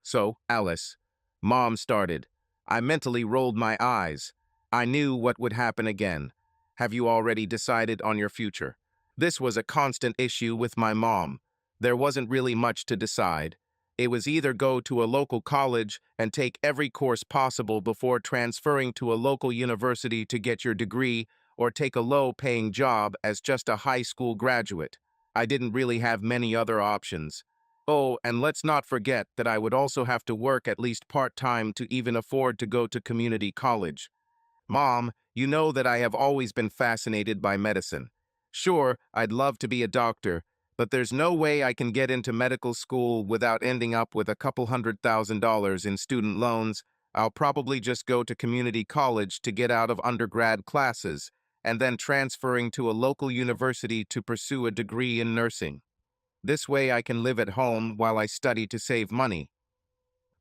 So, Alice, Mom started. I mentally rolled my eyes. I knew what would happen again. Have you already decided on your future? This was a constant issue with my mom. There wasn't really much to decide. It was either go to a local college and take every course possible before transferring to a local university to get your degree, or take a low-paying job as just a high school graduate. I didn't really have many other options. Oh, and let's not forget that I would also have to work at least part-time to even afford to go to community college. Mom, you know that I have always been fascinated by medicine. Sure, I'd love to be a doctor, but there's no way I can get into medical school without ending up with a couple $100,000 in student loans. I'll probably just go to community college to get out of undergrad classes, and then transferring to a local university to pursue a degree in nursing. This way I can live at home while I study to save money.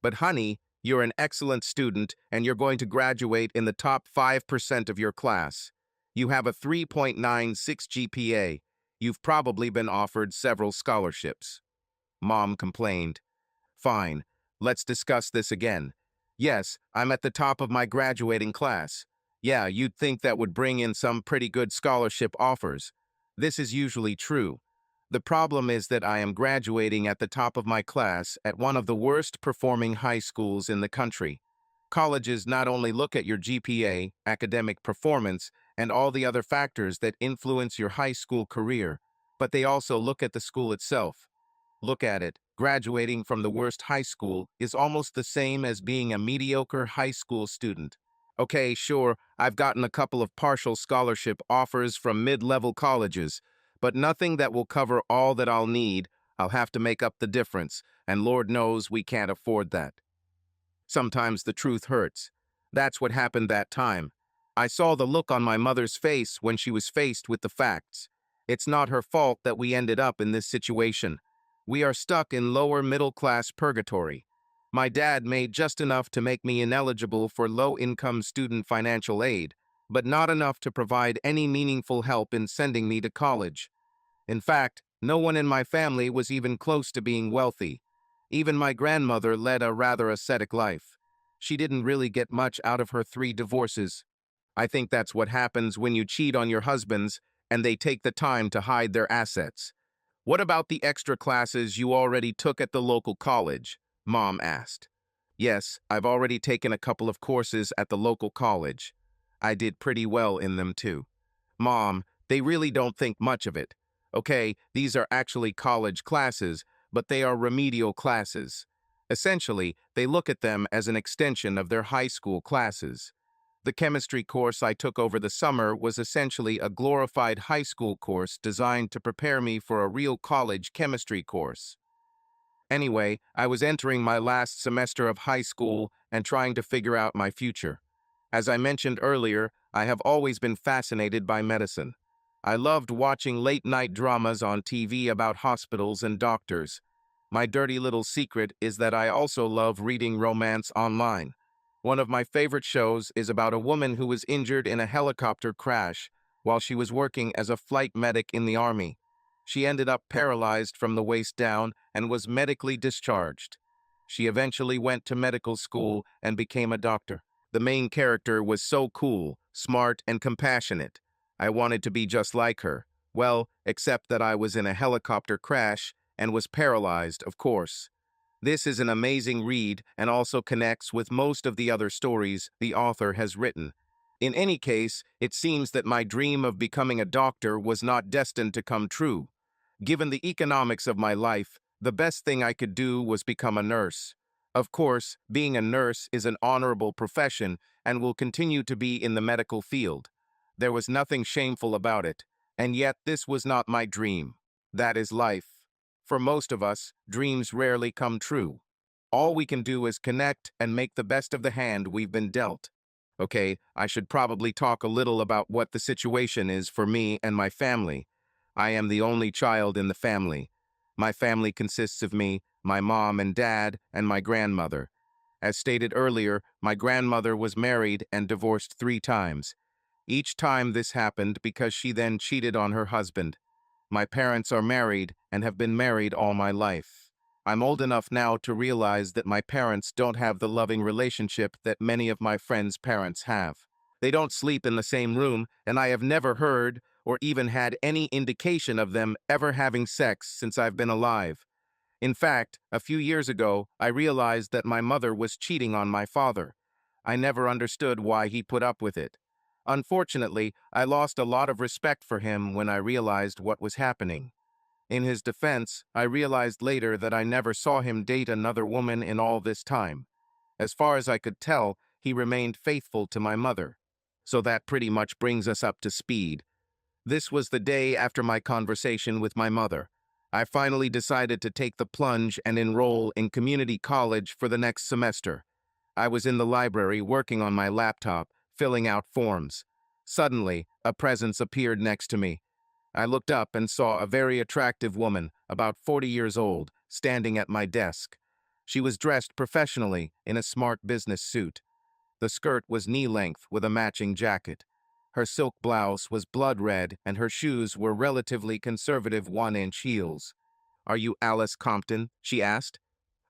But honey, you're an excellent student and you're going to graduate in the top 5% of your class. You have a 3.96 GPA. You've probably been offered several scholarships. Mom complained. Fine, let's discuss this again. Yes, I'm at the top of my graduating class. Yeah, you'd think that would bring in some pretty good scholarship offers. This is usually true. The problem is that I am graduating at the top of my class at one of the worst performing high schools in the country. Colleges not only look at your GPA, academic performance, and all the other factors that influence your high school career, but they also look at the school itself. Look at it. Graduating from the worst high school is almost the same as being a mediocre high school student. Okay, sure, I've gotten a couple of partial scholarship offers from mid-level colleges, but nothing that will cover all that I'll need. I'll have to make up the difference, and Lord knows we can't afford that. Sometimes the truth hurts. That's what happened that time. I saw the look on my mother's face when she was faced with the facts. It's not her fault that we ended up in this situation. We are stuck in lower middle-class purgatory. My dad made just enough to make me ineligible for low-income student financial aid, but not enough to provide any meaningful help in sending me to college. In fact, no one in my family was even close to being wealthy. Even my grandmother led a rather ascetic life. She didn't really get much out of her 3 divorces. I think that's what happens when you cheat on your husbands and they take the time to hide their assets. What about the extra classes you already took at the local college? Mom asked. Yes, I've already taken a couple of courses at the local college. I did pretty well in them too. Mom, they really don't think much of it. Okay, these are actually college classes, but they are remedial classes. Essentially, they look at them as an extension of their high school classes. The chemistry course I took over the summer was essentially a glorified high school course designed to prepare me for a real college chemistry course. Anyway, I was entering my last semester of high school and trying to figure out my future. As I mentioned earlier, I have always been fascinated by medicine. I loved watching late-night dramas on TV about hospitals and doctors. My dirty little secret is that I also love reading romance online. One of my favorite shows is about a woman who was injured in a helicopter crash while she was working as a flight medic in the Army. She ended up paralyzed from the waist down and was medically discharged. She eventually went to medical school and became a doctor. The main character was so cool, smart, and compassionate. I wanted to be just like her. Well, except that I was in a helicopter crash and was paralyzed, of course. This is an amazing read and also connects with most of the other stories the author has written. In any case, it seems that my dream of becoming a doctor was not destined to come true. Given the economics of my life, the best thing I could do was become a nurse. Of course, being a nurse is an honorable profession and will continue to be in the medical field. There was nothing shameful about it, and yet this was not my dream. That is life. For most of us, dreams rarely come true. All we can do is connect and make the best of the hand we've been dealt. Okay, I should probably talk a little about what the situation is for me and my family. I am the only child in the family. My family consists of me, my mom and dad, and my grandmother. As stated earlier, my grandmother was married and divorced 3 times. Each time this happened because she then cheated on her husband. My parents are married and have been married all my life. I'm old enough now to realize that my parents don't have the loving relationship that many of my friends' parents have. They don't sleep in the same room, and I have never heard or even had any indication of them ever having sex since I've been alive. In fact, a few years ago, I realized that my mother was cheating on my father. I never understood why he put up with it. Unfortunately, I lost a lot of respect for him when I realized what was happening. In his defense, I realized later that I never saw him date another woman in all this time. As far as I could tell, he remained faithful to my mother. So that pretty much brings us up to speed. This was the day after my conversation with my mother. I finally decided to take the plunge and enroll in community college for the next semester. I was in the library working on my laptop, filling out forms. Suddenly, a presence appeared next to me. I looked up and saw a very attractive woman, about 40 years old, standing at my desk. She was dressed professionally in a smart business suit. The skirt was knee-length with a matching jacket. Her silk blouse was blood red and her shoes were relatively conservative 1-inch heels. "Are you Alice Compton?" she asked.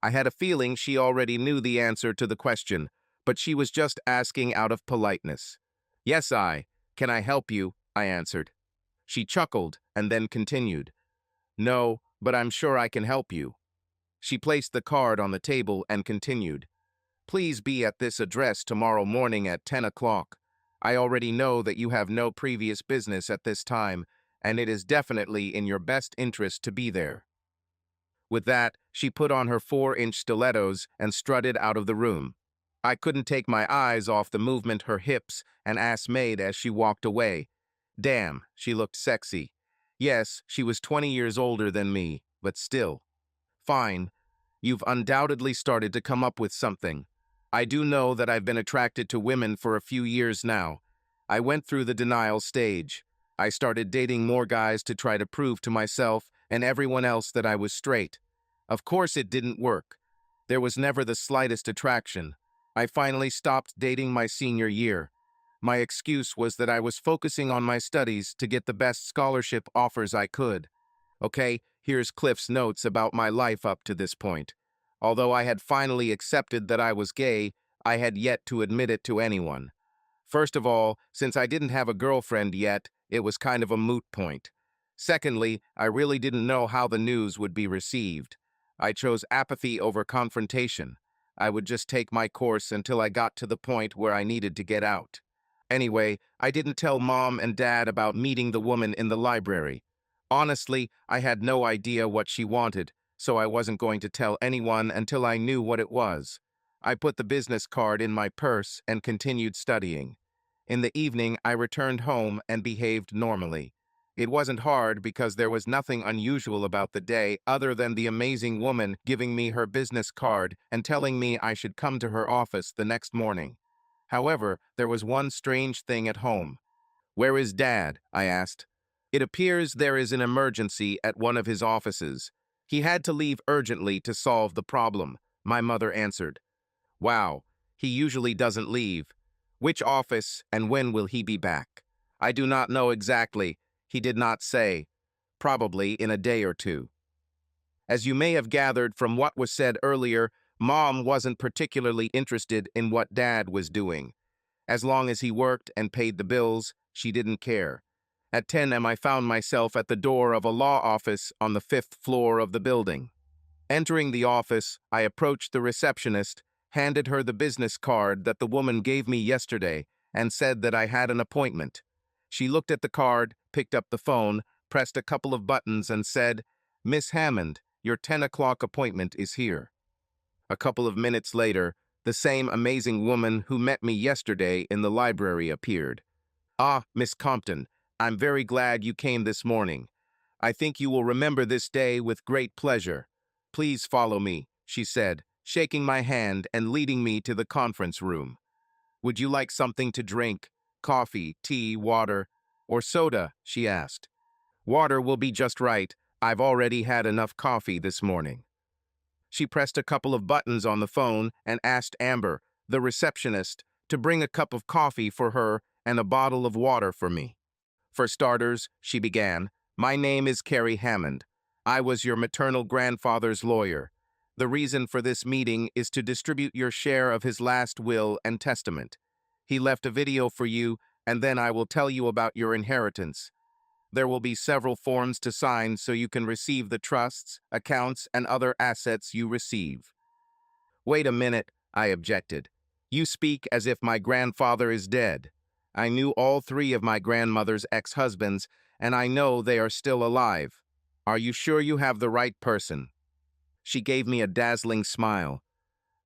I had a feeling she already knew the answer to the question, but she was just asking out of politeness. "Yes, I. Can I help you?" I answered. She chuckled and then continued. "No, but I'm sure I can help you." She placed the card on the table and continued. "Please be at this address tomorrow morning at 10 o'clock. I already know that you have no previous business at this time, and it is definitely in your best interest to be there." With that, she put on her 4-inch stilettos and strutted out of the room. I couldn't take my eyes off the movement her hips and ass made as she walked away. Damn, she looked sexy. Yes, she was 20 years older than me, but still. "Fine. You've undoubtedly started to come up with something. I do know that I've been attracted to women for a few years now. I went through the denial stage. I started dating more guys to try to prove to myself and everyone else that I was straight. Of course it didn't work. There was never the slightest attraction. I finally stopped dating my senior year. My excuse was that I was focusing on my studies to get the best scholarship offers I could. Okay, here's Cliff's notes about my life up to this point. Although I had finally accepted that I was gay, I had yet to admit it to anyone. First of all, since I didn't have a girlfriend yet, it was kind of a moot point. Secondly, I really didn't know how the news would be received. I chose apathy over confrontation. I would just take my course until I got to the point where I needed to get out. Anyway, I didn't tell Mom and Dad about meeting the woman in the library. Honestly, I had no idea what she wanted, so I wasn't going to tell anyone until I knew what it was. I put the business card in my purse and continued studying. In the evening, I returned home and behaved normally. It wasn't hard because there was nothing unusual about the day other than the amazing woman giving me her business card and telling me I should come to her office the next morning. However, there was one strange thing at home. "Where is Dad?" I asked. "It appears there is an emergency at one of his offices. He had to leave urgently to solve the problem," my mother answered. "Wow, he usually doesn't leave. Which office and when will he be back?" "I do not know exactly. He did not say. Probably in a day or two." As you may have gathered from what was said earlier, Mom wasn't particularly interested in what Dad was doing. As long as he worked and paid the bills, she didn't care. At 10 a.m. I found myself at the door of a law office on the 5th floor of the building. Entering the office, I approached the receptionist, handed her the business card that the woman gave me yesterday, and said that I had an appointment. She looked at the card, picked up the phone, pressed a couple of buttons, and said, "Miss Hammond, your 10 o'clock appointment is here." A couple of minutes later, the same amazing woman who met me yesterday in the library appeared. "Ah, Miss Compton, I'm very glad you came this morning. I think you will remember this day with great pleasure. Please follow me," she said, shaking my hand and leading me to the conference room. "Would you like something to drink? Coffee, tea, water, or soda?" she asked. "Water will be just right. I've already had enough coffee this morning." She pressed a couple of buttons on the phone and asked Amber, the receptionist, to bring a cup of coffee for her and a bottle of water for me. "For starters," she began, "my name is Carrie Hammond. I was your maternal grandfather's lawyer. The reason for this meeting is to distribute your share of his last will and testament. He left a video for you, and then I will tell you about your inheritance. There will be several forms to sign so you can receive the trusts, accounts, and other assets you receive. Wait a minute, I objected. You speak as if my grandfather is dead. I knew all three of my grandmother's ex-husbands, and I know they are still alive. Are you sure you have the right person? She gave me a dazzling smile.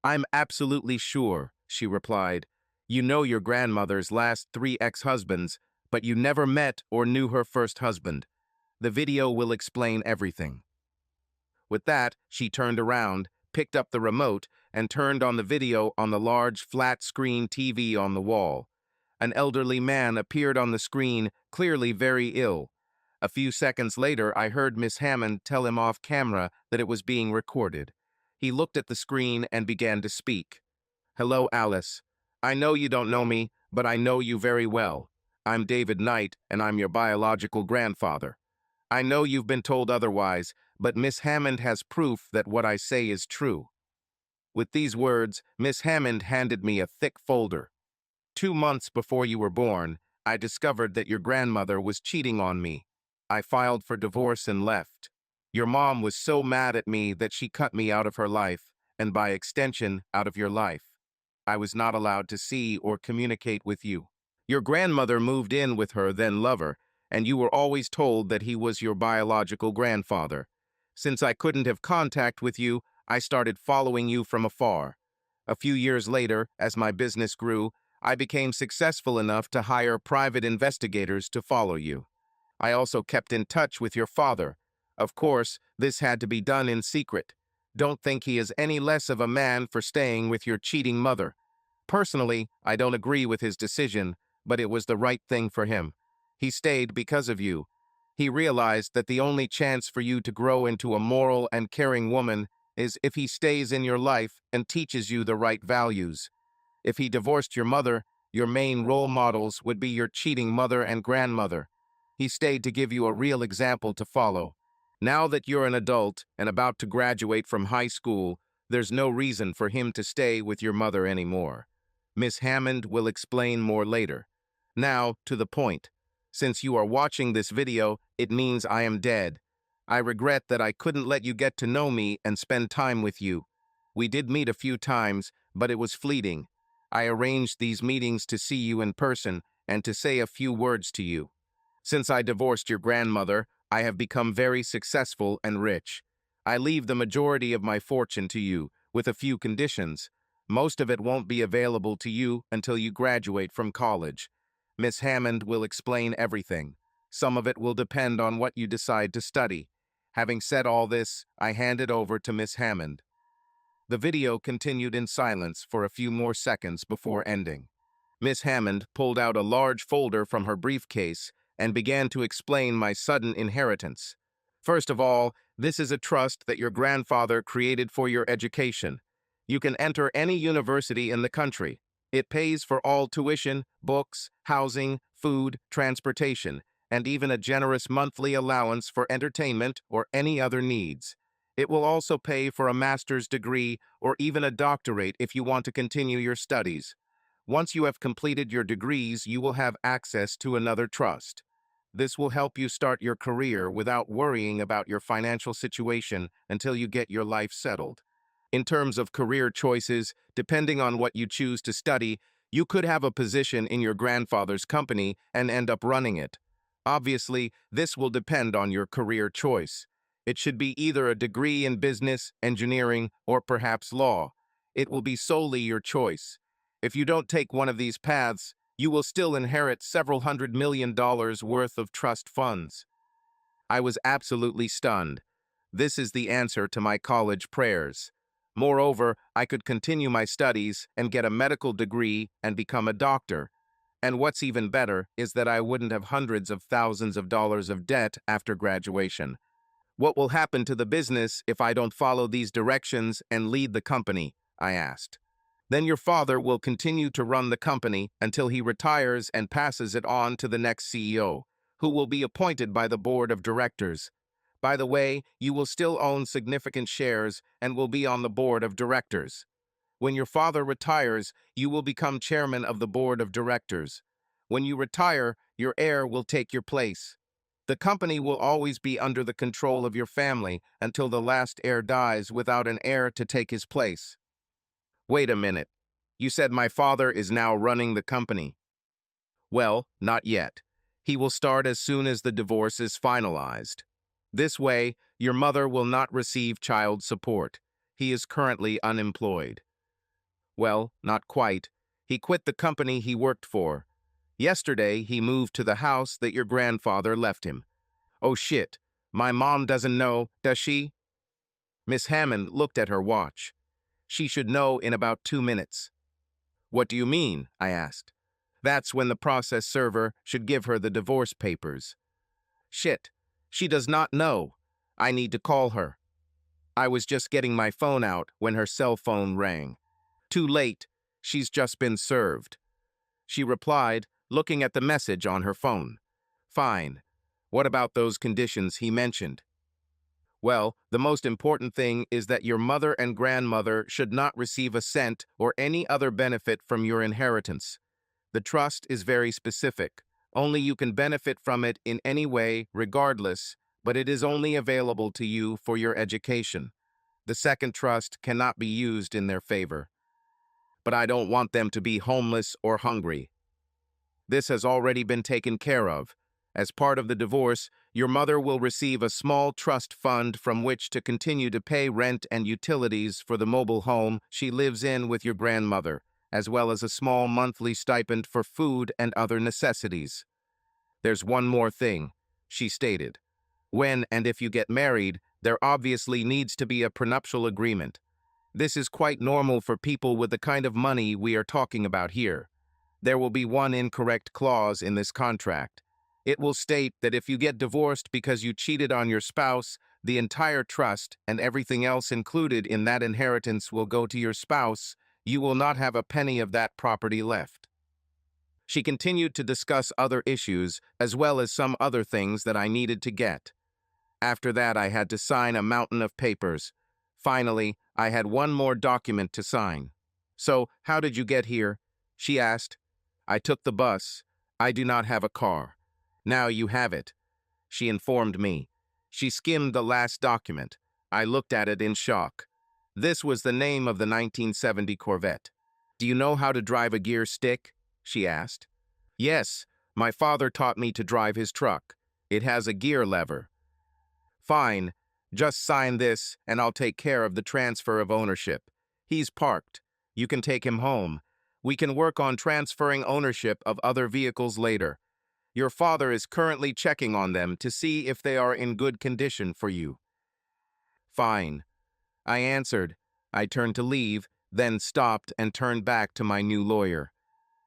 I'm absolutely sure, she replied. You know your grandmother's last three ex-husbands, but you never met or knew her first husband. The video will explain everything. With that, she turned around, picked up the remote, and turned on the video on the large flat-screen TV on the wall. An elderly man appeared on the screen, clearly very ill. A few seconds later, I heard Miss Hammond tell him off camera that it was being recorded. He looked at the screen and began to speak. Hello, Alice. I know you don't know me, but I know you very well. I'm David Knight, and I'm your biological grandfather. I know you've been told otherwise, but Miss Hammond has proof that what I say is true. With these words, Miss Hammond handed me a thick folder. 2 months before you were born, I discovered that your grandmother was cheating on me. I filed for divorce and left. Your mom was so mad at me that she cut me out of her life, and by extension, out of your life. I was not allowed to see or communicate with you. Your grandmother moved in with her then lover, and you were always told that he was your biological grandfather. Since I couldn't have contact with you, I started following you from afar. A few years later, as my business grew, I became successful enough to hire private investigators to follow you. I also kept in touch with your father. Of course, this had to be done in secret. Don't think he is any less of a man for staying with your cheating mother. Personally, I don't agree with his decision, but it was the right thing for him. He stayed because of you. He realized that the only chance for you to grow into a moral and caring woman is if he stays in your life and teaches you the right values. If he divorced your mother, your main role models would be your cheating mother and grandmother. He stayed to give you a real example to follow. Now that you're an adult and about to graduate from high school, there's no reason for him to stay with your mother anymore. Miss Hammond will explain more later. Now, to the point. Since you are watching this video, it means I am dead. I regret that I couldn't let you get to know me and spend time with you. We did meet a few times, but it was fleeting. I arranged these meetings to see you in person and to say a few words to you. Since I divorced your grandmother, I have become very successful and rich. I leave the majority of my fortune to you, with a few conditions. Most of it won't be available to you until you graduate from college. Miss Hammond will explain everything. Some of it will depend on what you decide to study. Having said all this, I hand it over to Miss Hammond. The video continued in silence for a few more seconds before ending. Miss Hammond pulled out a large folder from her briefcase and began to explain my sudden inheritance. First of all, this is a trust that your grandfather created for your education. You can enter any university in the country. It pays for all tuition, books, housing, food, transportation, and even a generous monthly allowance for entertainment or any other needs. It will also pay for a master's degree or even a doctorate if you want to continue your studies. Once you have completed your degrees, you will have access to another trust. This will help you start your career without worrying about your financial situation until you get your life settled. In terms of career choices, depending on what you choose to study, you could have a position in your grandfather's company and end up running it. Obviously, this will depend on your career choice. It should be either a degree in business, engineering, or perhaps law. It will be solely your choice. If you don't take one of these paths, you will still inherit several $100 million worth of trust funds. I was absolutely stunned. This is the answer to my college prayers. Moreover, I could continue my studies and get a medical degree and become a doctor. And what's even better is that I wouldn't have hundreds of thousands of dollars of debt after graduation. What will happen to the business if I don't follow these directions and lead the company? I asked. Then your father will continue to run the company until he retires and passes it on to the next CEO, who will be appointed by the board of directors. By the way, you will still own significant shares and will be on the board of directors. When your father retires, you will become chairman of the board of directors. When you retire, your heir will take your place. The company will always be under the control of your family until the last heir dies without an heir to take his place. Wait a minute. You said my father is now running the company. Well, not yet. He will start as soon as the divorce is finalized. This way, your mother will not receive child support. He is currently unemployed. Well, not quite. He quit the company he worked for. Yesterday, he moved to the house that your grandfather left him. Oh shit, my mom doesn't know, does she? Miss Hammond looked at her watch. She should know in about 2 minutes. What do you mean? I asked. That's when the process server should give her the divorce papers. Shit, she does not know. I need to call her. I was just getting my phone out when her cell phone rang. Too late, she's just been served. She replied, looking at the message on her phone. Fine. What about those conditions he mentioned? Well, the most important thing is that your mother and grandmother should not receive a cent or any other benefit from your inheritance. The trust is very specific. Only you can benefit from it in any way, regardless, but it is only available to you for your education. The second trust cannot be used in their favor. But I don't want them to be homeless or hungry. This has already been taken care of. As part of the divorce, your mother will receive a small trust fund from which to continue to pay rent and utilities for the mobile home she lives in with your grandmother, as well as a small monthly stipend for food and other necessities. There's one more thing, she stated. When and if you get married, there obviously needs to be a prenuptial agreement. This is quite normal for people with the kind of money we are talking about here. There will be one incorrect clause in this contract. It will state that if you get divorced because you cheated on your spouse, the entire trust and everything else included in that inheritance will go to your spouse. You will not have a penny of that property left. She continued to discuss other issues as well as some other things that I needed to get. After that, I had to sign a mountain of papers. Finally, I had one more document to sign. So, how did you get here? She asked. I took the bus. I do not have a car. Now you have it, she informed me. She skimmed the last document. I looked at it in shock. This was the name of the 1970 Corvette. Do you know how to drive a gear stick? She asked. Yes, my father taught me to drive his truck. It has a gear lever. Fine, just sign this and I'll take care of the transfer of ownership. He's parked. You can take him home. We can work on transferring ownership of other vehicles later. Your father is currently checking on them to see if they are in good condition for you. Fine, I answered. I turned to leave, then stopped and turned back to my new lawyer.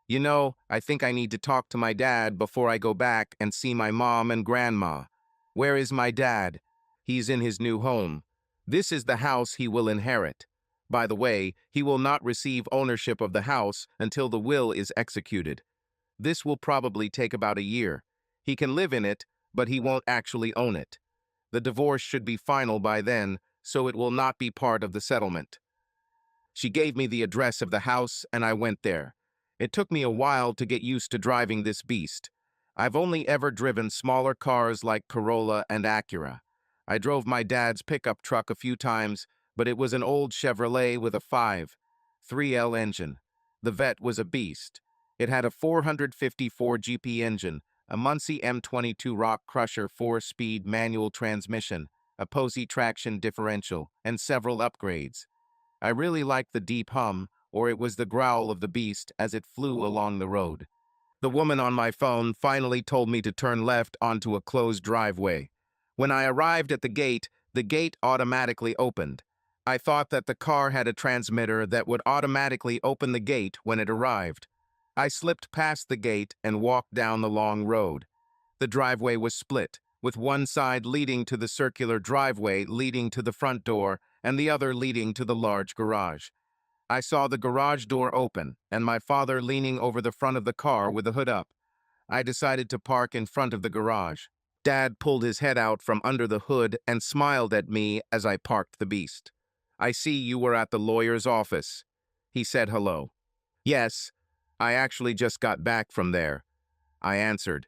You know, I think I need to talk to my dad before I go back and see my mom and grandma. Where is my dad? He's in his new home. This is the house he will inherit. By the way, he will not receive ownership of the house until the will is executed. This will probably take about a year. He can live in it, but he won't actually own it. The divorce should be final by then, so it will not be part of the settlement. She gave me the address of the house, and I went there. It took me a while to get used to driving this beast. I've only ever driven smaller cars like Corolla and Acura. I drove my dad's pickup truck a few times, but it was an old Chevrolet with a 5.3L engine. The Vet was a beast. It had a 454 GP engine, a Muncie M22 Rock Crusher 4-speed manual transmission, a Posey traction differential, and several upgrades. I really liked the deep hum, or it was the growl of the beast as it flew along the road. The woman on my phone finally told me to turn left onto a closed driveway. When I arrived at the gate automatically opened. I thought that the car had a transmitter that would automatically open the gate when it arrived. I slipped past the gate and walked down the long road. The driveway was split, with one side leading to the circular driveway leading to the front door and the other leading to the large garage. I saw the garage door open and my father leaning over the front of the car with the hood up. I decided to park in front of the garage. Dad pulled his head out from under the hood and smiled at me as I parked the beast. "I see you were at the lawyer's office." He said hello. "Yes, I actually just got back from there," I answered.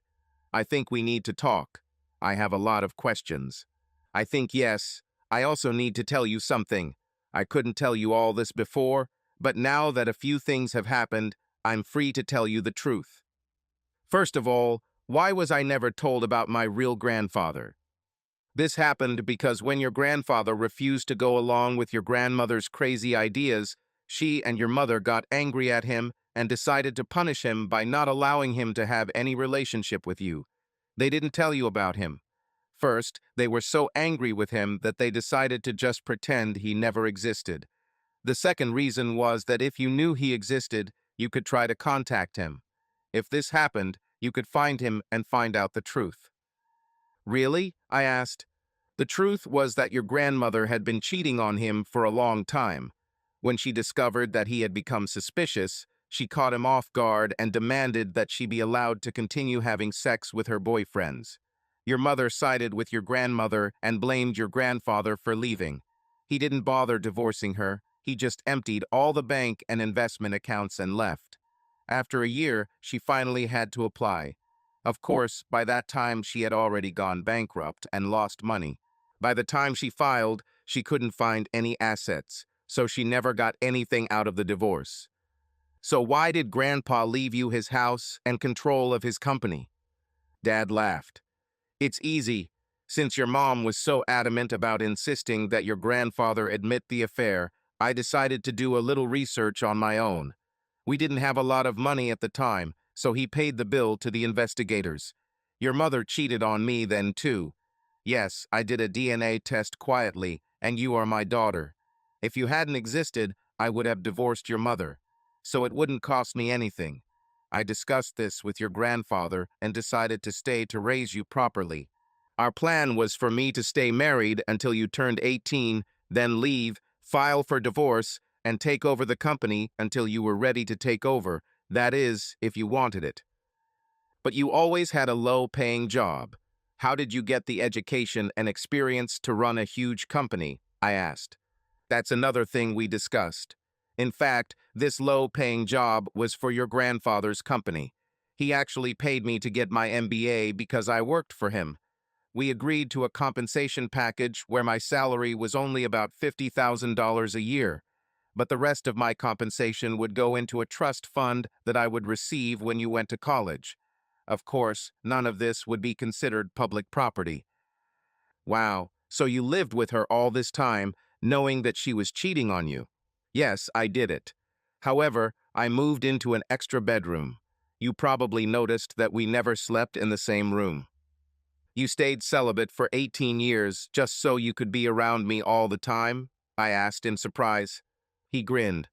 "I think we need to talk. I have a lot of questions." "I think yes. I also need to tell you something. I couldn't tell you all this before, but now that a few things have happened, I'm free to tell you the truth. First of all, why was I never told about my real grandfather? This happened because when your grandfather refused to go along with your grandmother's crazy ideas, she and your mother got angry at him and decided to punish him by not allowing him to have any relationship with you. They didn't tell you about him. First, they were so angry with him that they decided to just pretend he never existed. The second reason was that if you knew he existed, you could try to contact him. If this happened, you could find him and find out the truth." "Really?" I asked. "The truth was that your grandmother had been cheating on him for a long time. When she discovered that he had become suspicious, she caught him off guard and demanded that she be allowed to continue having sex with her boyfriends. Your mother sided with your grandmother and blamed your grandfather for leaving. He didn't bother divorcing her. He just emptied all the bank and investment accounts and left. After a year, she finally had to apply. Of course, by that time she had already gone bankrupt and lost money. By the time she filed, she couldn't find any assets, so she never got anything out of the divorce. So why did Grandpa leave you his house and control of his company?" Dad laughed. "It's easy. Since your mom was so adamant about insisting that your grandfather admit the affair, I decided to do a little research on my own. We didn't have a lot of money at the time, so he paid the bill to the investigators. Your mother cheated on me then too. Yes, I did a DNA test quietly, and you are my daughter. If you hadn't existed, I would have divorced your mother, so it wouldn't cost me anything. I discussed this with your grandfather and decided to stay to raise you properly. Our plan was for me to stay married until you turned 18, then leave, file for divorce, and take over the company until you were ready to take over, that is, if you wanted it. But you always had a low-paying job. How did you get the education and experience to run a huge company?" I asked. "That's another thing we discussed. In fact, this low-paying job was for your grandfather's company. He actually paid me to get my MBA because I worked for him. We agreed to a compensation package where my salary was only about $50,000 a year, but the rest of my compensation would go into a trust fund that I would receive when you went to college. Of course, none of this would be considered public property." "Wow, so you lived with her all this time, knowing that she was cheating on you?" "Yes, I did it. However, I moved into an extra bedroom. You probably noticed that we never slept in the same room." "You stayed celibate for 18 years just so you could be around me all the time?" I asked in surprise. He grinned.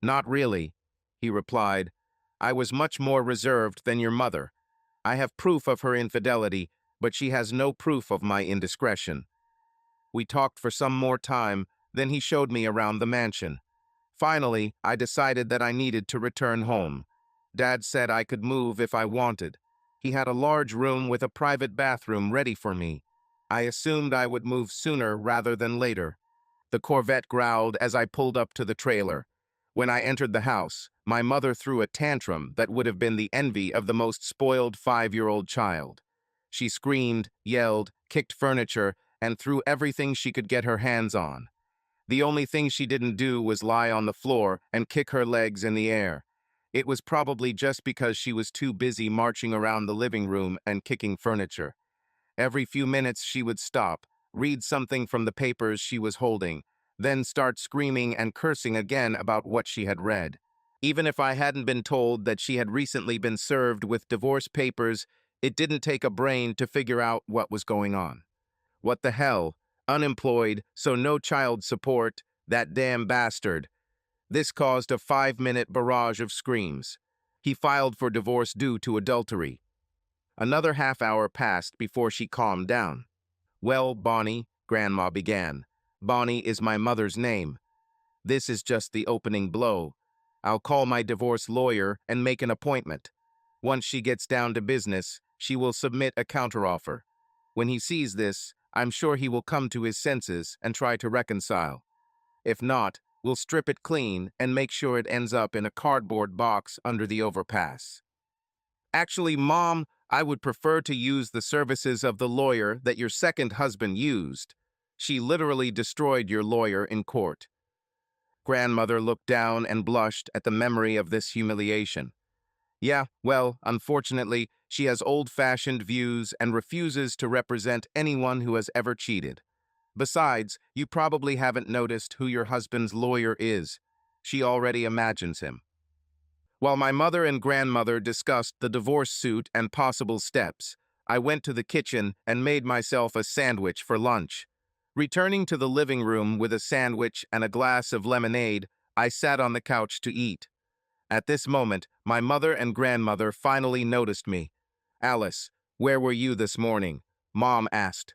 "Not really," he replied. "I was much more reserved than your mother. I have proof of her infidelity, but she has no proof of my indiscretion." We talked for some more time, then he showed me around the mansion. Finally, I decided that I needed to return home. Dad said I could move if I wanted. He had a large room with a private bathroom ready for me. I assumed I would move sooner rather than later. The Corvette growled as I pulled up to the trailer. When I entered the house, my mother threw a tantrum that would have been the envy of the most spoiled 5-year-old child. She screamed, yelled, kicked furniture, and threw everything she could get her hands on. The only thing she didn't do was lie on the floor and kick her legs in the air. It was probably just because she was too busy marching around the living room and kicking furniture. Every few minutes she would stop, read something from the papers she was holding, then start screaming and cursing again about what she had read. Even if I hadn't been told that she had recently been served with divorce papers, it didn't take a brain to figure out what was going on. What the hell? Unemployed, so no child support, that damn bastard. This caused a 5-minute barrage of screams. He filed for divorce due to adultery. Another half-hour passed before she calmed down. "Well, Bonnie," Grandma began. "Bonnie is my mother's name. This is just the opening blow. I'll call my divorce lawyer and make an appointment. Once she gets down to business, she will submit a counteroffer. When he sees this, I'm sure he will come to his senses and try to reconcile. If not, we'll strip it clean and make sure it ends up in a cardboard box under the overpass. Actually, Mom, I would prefer to use the services of the lawyer that your second husband used. She literally destroyed your lawyer in court. Grandmother looked down and blushed at the memory of this humiliation. Yeah, well, unfortunately, she has old-fashioned views and refuses to represent anyone who has ever cheated. Besides, you probably haven't noticed who your husband's lawyer is. She already imagines him. While my mother and grandmother discussed the divorce suit and possible steps, I went to the kitchen and made myself a sandwich for lunch. Returning to the living room with a sandwich and a glass of lemonade, I sat on the couch to eat. At this moment, my mother and grandmother finally noticed me. "Alice, where were you this morning?" Mom asked.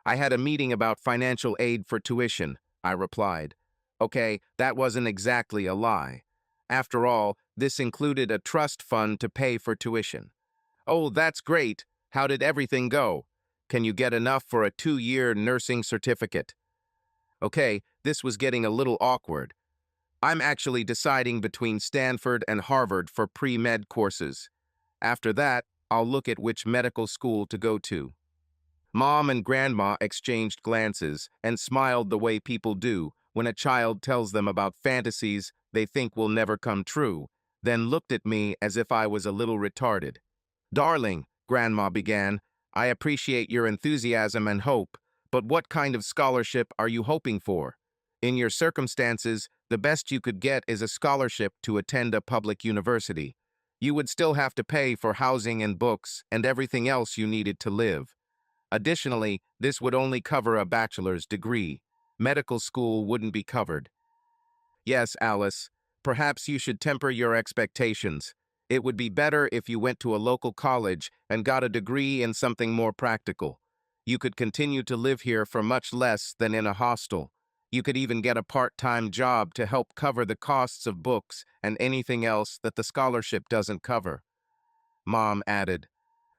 "I had a meeting about financial aid for tuition," I replied. Okay, that wasn't exactly a lie. After all, this included a trust fund to pay for tuition. "Oh, that's great. How did everything go? Can you get enough for a 2-year nursing certificate?" Okay, this was getting a little awkward. I'm actually deciding between Stanford and Harvard for pre-med courses. After that, I'll look at which medical school to go to. Mom and Grandma exchanged glances and smiled the way people do when a child tells them about fantasies they think will never come true, then looked at me as if I was a little retarded. "Darling," Grandma began, "I appreciate your enthusiasm and hope, but what kind of scholarship are you hoping for? In your circumstances, the best you could get is a scholarship to attend a public university. You would still have to pay for housing and books and everything else you needed to live. Additionally, this would only cover a bachelor's degree. Medical school wouldn't be covered." "Yes, Alice, perhaps you should temper your expectations. It would be better if you went to a local college and got a degree in something more practical. You could continue to live here for much less than in a hostel. You could even get a part-time job to help cover the costs of books and anything else that the scholarship doesn't cover." Mom added.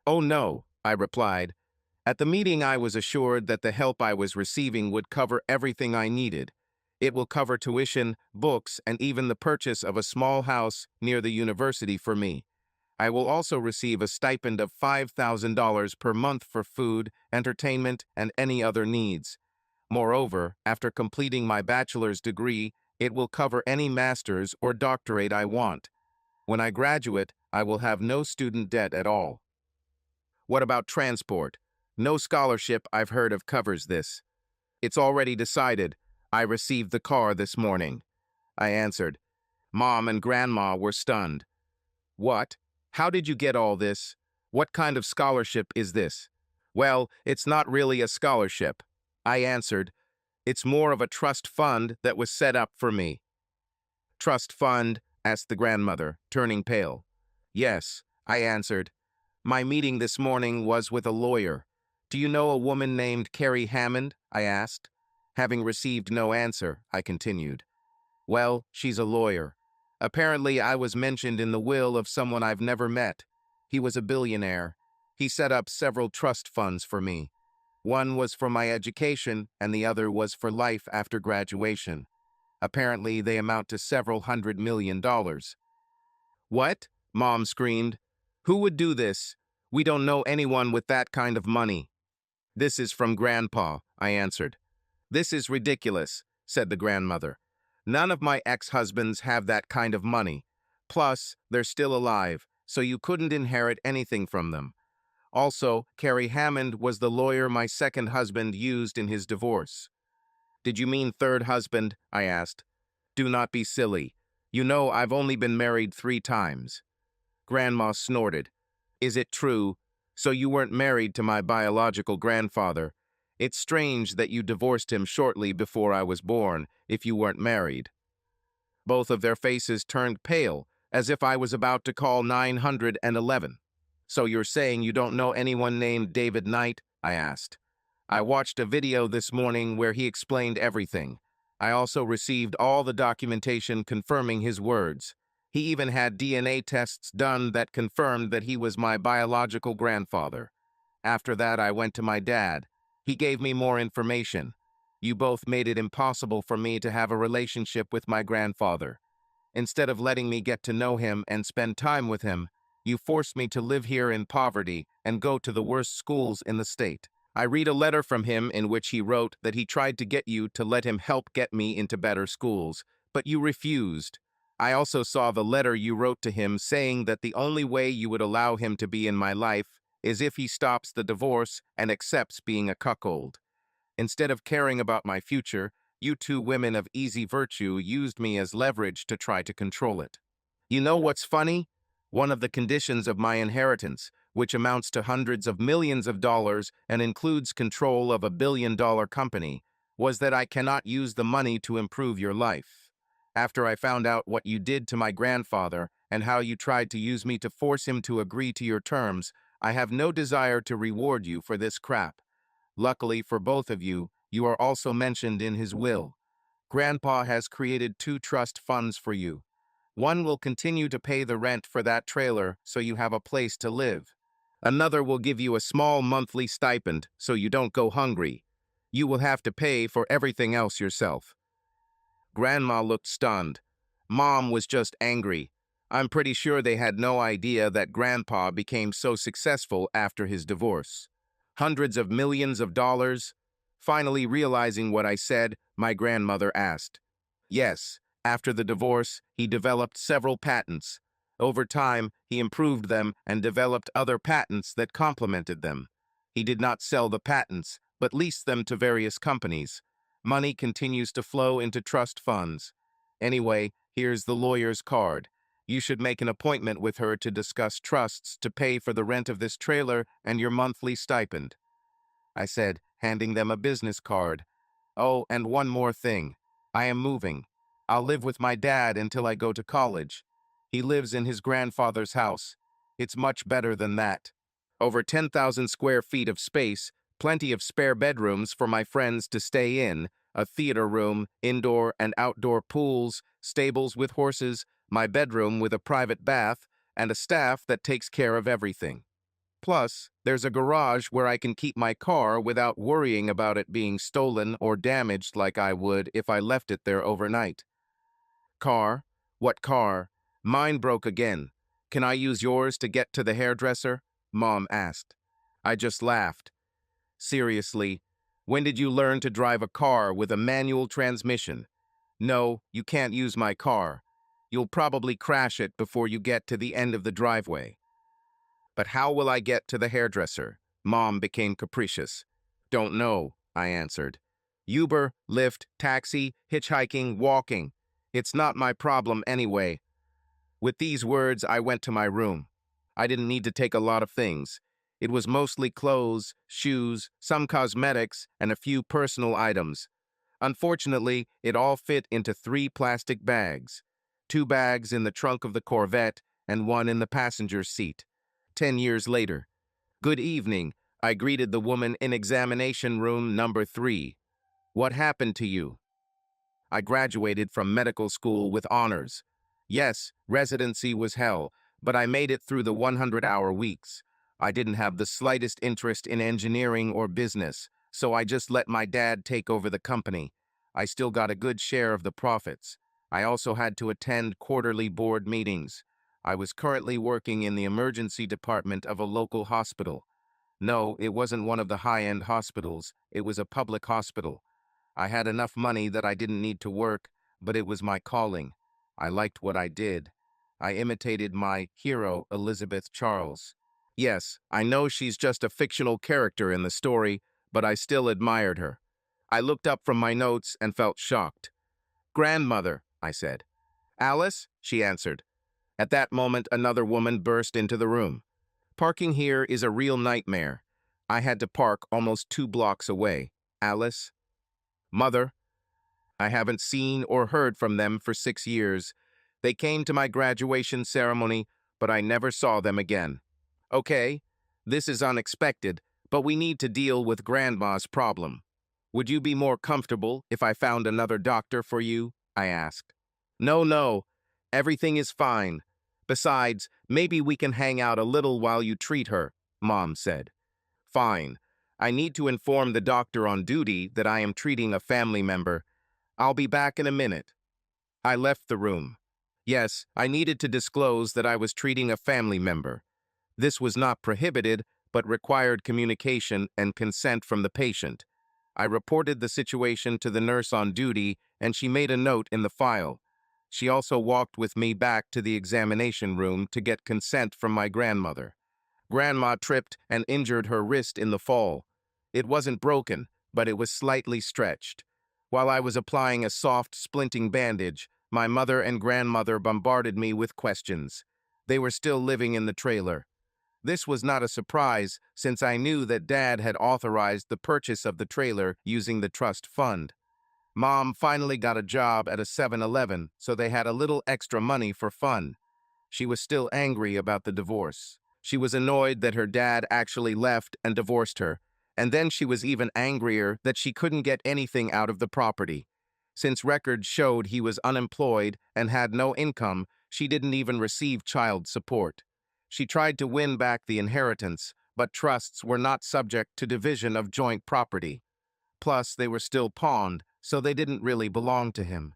"Oh no," I replied. At the meeting, I was assured that the help I was receiving would cover everything I needed. It will cover tuition, books, and even the purchase of a small house near the university for me. I will also receive a stipend of $5,000 per month for food, entertainment, and any other needs. Moreover, after completing my bachelor's degree, it will cover any master's or doctorate I want. When I graduate, I will have no student debt at all. What about transport? No scholarship I've heard of covers this. It's already decided. I received the car this morning," I answered. Mom and Grandma were stunned. "What? How did you get all this? What kind of scholarship is this?" "Well, it's not really a scholarship," I answered. "It's more of a trust fund that was set up for me." "Trust fund?" asked the grandmother, turning pale. "Yes," I answered. "My meeting this morning was with a lawyer. Do you know a woman named Carrie Hammond?" I asked. Having received no answer, I continued. "Well, she's a lawyer. Apparently, I was mentioned in the will of someone I've never met. He was a billionaire. He set up several trust funds for me. One was for my education, and the other was for life after graduation. Apparently, they amount to several $100 million. "What?" Mom screamed. "Who would do this? We don't know anyone with that kind of money." "This is from Grandpa," I answered. "This is ridiculous," said the grandmother. "None of my ex-husbands have that kind of money. Plus, they're still alive, so you couldn't inherit anything from them. Also, Carrie Hammond was the lawyer my second husband used in his divorce." "Did you mean third husband?" I asked. "Do not be silly. You know I've only been married 3 times. Grandma snorted. "Is it true? So you weren't married to my biological grandfather. It's strange that you divorced him shortly before I was born, if you weren't married." Both of their faces turned pale, as if I was about to call 911. "So you're saying you don't know anyone named David Knight?" I asked. "I watched a video this morning where he explained everything. I also received all the documentation confirming his words. He even had DNA tests done that confirmed that he was my biological grandfather." After that, I went to my dad. He gave me more information. You both made it impossible for me to have a relationship with my grandfather. Instead of letting me get to know him and spend time with him, you forced me to live here in poverty and go to the worst schools in the state. I read a letter from him in which he wrote that he tried to get you to let him help get me into better schools, but you refused. I also saw the letter you wrote to him saying that the only way you would allow him to be in my life is if he stops the divorce and accepts being a cuckold. Instead of caring about my future, you two women of easy virtue used me as leverage to try to control it. You know what's funny? One of the conditions of my inheritance, which amounts to hundreds of millions of dollars and includes control of a $1 billion company, was that I cannot use the money to improve your life. After I found out what you did to my grandfather and how you tried to use me to force him to agree to your terms, I have no desire to reward you for this crap. Luckily for both of you, you are also mentioned in his will. Grandpa has created 2 trust funds for you. One will continue to pay the rent for that trailer so you have a place to live. Another will give you a small monthly stipend so you don't go hungry. You will have to pay for everything else yourself. Grandma looked stunned. Mom was just angry. I'm pretty sure they had no idea that Grandpa became so successful after his divorce. Hundreds of millions of dollars? Finally realizing what I said, my grandmother asked. Yes, after the divorce, he developed several patents. Over time, he improved them and developed other patents that complemented them. He did not sell the patents, but leased them to various companies. Money continues to flow into trust funds. Anyway, here's the lawyer's card. You should make an appointment with her to discuss trusts to pay for the rent of this trailer and your monthly stipend. I said, handing them a business card. Oh, and one more thing. I am moving. I'll live with my dad until I go to college. He lives in his grandfather's house. It's much better than that. Over 10,000 square feet of space, plenty of spare bedrooms for my friends to stay in, a theater room, indoor and outdoor pools, stables with horses, my bedroom with a private bath, and a staff that takes care of everything. Plus, there's a garage where I can keep my car without worrying about it being stolen or damaged like I would if I left it there overnight. Car? What car? Mine broke again. Can I use yours to get to the hairdresser? Mom asked. I just laughed. Seriously, when did you learn to drive a car with a manual transmission? No, you can't use my car. You'll probably crash it before you get to the end of the driveway. But how will I get to the hairdresser? Mom became capricious. Don't know, I answered. Uber, Lyft, taxi, hitchhiking, walking. It's not my problem anyway. With these words, I went to my room. I didn't need to take a lot of things. It was mostly clothes, shoes, some cosmetics, and a few personal items. Unfortunately, it all fit into 3 plastic bags. 2 bags in the trunk of the Corvette and one in the passenger seat. 10 years later. Good evening, I greeted the woman in examination room number 3. What happened to you? I graduated from medical school with honors. Yes, residency was hell, but I made it through the 100-hour weeks. I didn't have the slightest interest in engineering or business, so I just let my dad take over the company. I still got a good share of the profits. I also had to attend quarterly board meetings. I was currently working in the emergency department of a local hospital. No, it wasn't one of the high-end hospitals. It was a public hospital. I had enough money that I didn't need to work, but it was my calling. I liked what I did. I imitated my hero, Elizabeth Charles. Yes, I know she's just a fictional character in the story, but I still admired her. I looked up from my notes and felt shocked. Grandmother, I said. Alice, she answered. At that moment, another woman burst into the room. Parking here is a real nightmare. I had to park almost 2 blocks away. Alice? Mother? I haven't seen or heard from them for 6 years. They came to my graduation ceremony, but I never saw them again. Okay, this is unexpected, but we need to deal with Grandma's problem. Would you be more comfortable if I found another doctor for you? I asked. No, no, everything is fine. Besides, maybe we can hang out a little while you treat her, Mom said. Fine. I need to inform the doctor on duty that I am treating a family member. I'll be back in a minute. I left the room. Yes, I needed to disclose that I was treating a family member. This was not prohibited, but required communication and consent from the patient. I reported the situation to the nurse on duty, and she made a note in the file. She also walked with me back to the examination room to get consent from my grandmother. Grandma tripped and injured her wrist in the fall. It wasn't broken, but it was slightly stretched. While I was applying a soft, splinting bandage, my mother and grandmother bombarded me with questions. They were still living in the trailer. This was not a surprise, since I knew that Dad had authorized the purchase of the trailer using the trust fund. Mom finally got a job at a 7-Eleven, so they had a little extra money for fun. She was still angry about the divorce. She was annoyed that her dad actually left and divorced her, and then she was even angrier that she couldn't get anything out of the property. Since records showed he was unemployed and had no income, she didn't even receive child support. She tried to win back the inheritance, but trusts were not subject to division of joint property. Plus, they were still pawned, so they didn't really belong to him.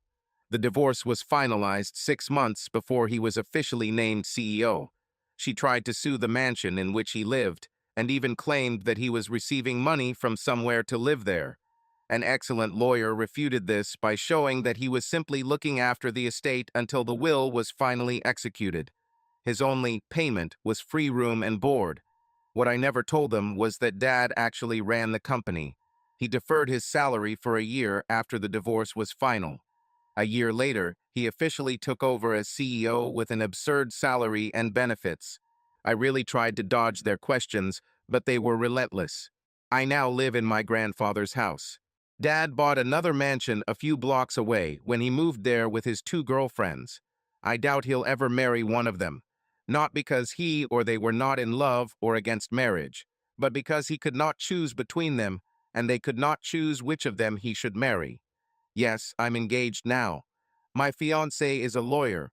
The divorce was finalized 6 months before he was officially named CEO. She tried to sue the mansion in which he lived, and even claimed that he was receiving money from somewhere to live there. An excellent lawyer refuted this by showing that he was simply looking after the estate until the will was finally executed. His only payment was free room and board. What I never told them was that Dad actually ran the company. He deferred his salary for a year after the divorce was final. A year later, he officially took over as CEO with an absurd salary and benefits. I really tried to dodge their questions, but they were relentless. I now live in my grandfather's house. Dad bought another mansion a few blocks away when he moved there with his 2 girlfriends. I doubt he'll ever marry one of them. Not because he or they were not in love or against marriage, but because he could not choose between them, and they could not choose which of them he should marry. Yes, I'm engaged now. My fiancé is a lawyer.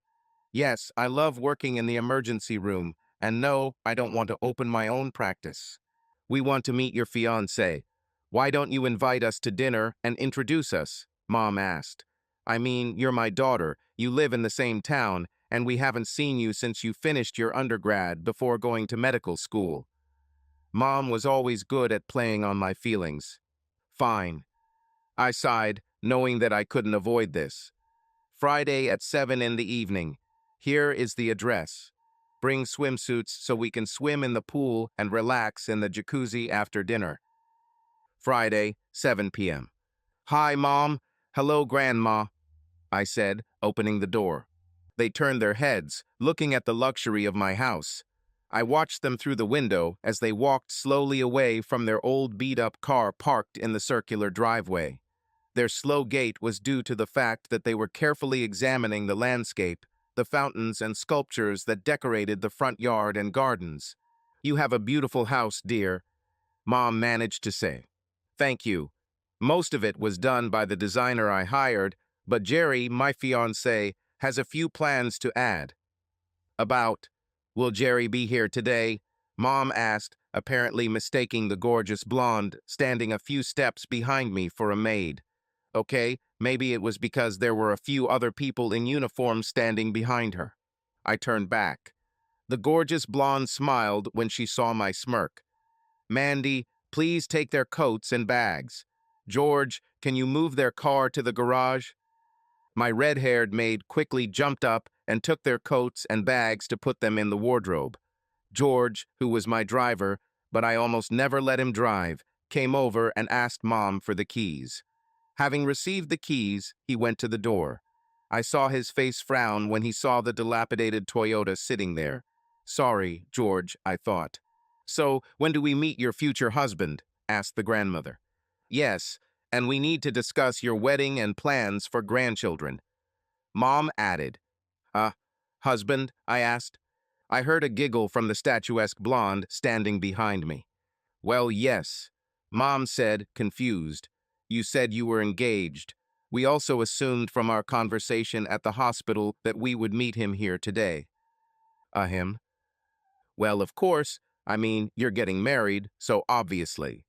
Yes, I love working in the emergency room, and no, I don't want to open my own practice. We want to meet your fiancé. Why don't you invite us to dinner and introduce us? Mom asked. I mean, you're my daughter, you live in the same town, and we haven't seen you since you finished your undergrad before going to medical school. Mom was always good at playing on my feelings. Fine. I sighed, knowing that I couldn't avoid this. Friday at 7 in the evening. Here is the address. Bring swimsuits so we can swim in the pool and relax in the jacuzzi after dinner. Friday, 7 p.m. Hi, Mom. Hello, Grandma, I said, opening the door. They turned their heads, looking at the luxury of my house. I watched them through the window as they walked slowly away from their old beat-up car parked in the circular driveway. Their slow gait was due to the fact that they were carefully examining the landscape, the fountains and sculptures that decorated the front yard and gardens. You have a beautiful house, dear, Mom managed to say. Thank you. Most of it was done by the designer I hired, but Jerry, my fiancé, has a few plans to add. About, will Jerry be here today? Mom asked, apparently mistaking the gorgeous blonde standing a few steps behind me for a maid. Okay, maybe it was because there were a few other people in uniform standing behind her. I turned back. The gorgeous blonde smiled when she saw my smirk. Mandy, please take their coats and bags. George, can you move their car to the garage? My red-haired maid quickly jumped up and took their coats and bags to put them in the wardrobe. George, who was my driver, but I almost never let him drive, came over and asked Mom for the keys. Having received the keys, he went to the door. I saw his face frown when he saw the dilapidated Toyota sitting there. Sorry, George, I thought. So, when do we meet your future husband? Asked the grandmother. Yes, and we need to discuss your wedding and plans for grandchildren. Mom added. Husband? I asked. I heard a giggle from the statuesque blonde standing behind me. Well, yes, Mom said, confused. You said you were engaged. We also assumed from our conversation at the hospital that we would meet him here today. Him? Well, of course, I mean, you're getting married, so obviously.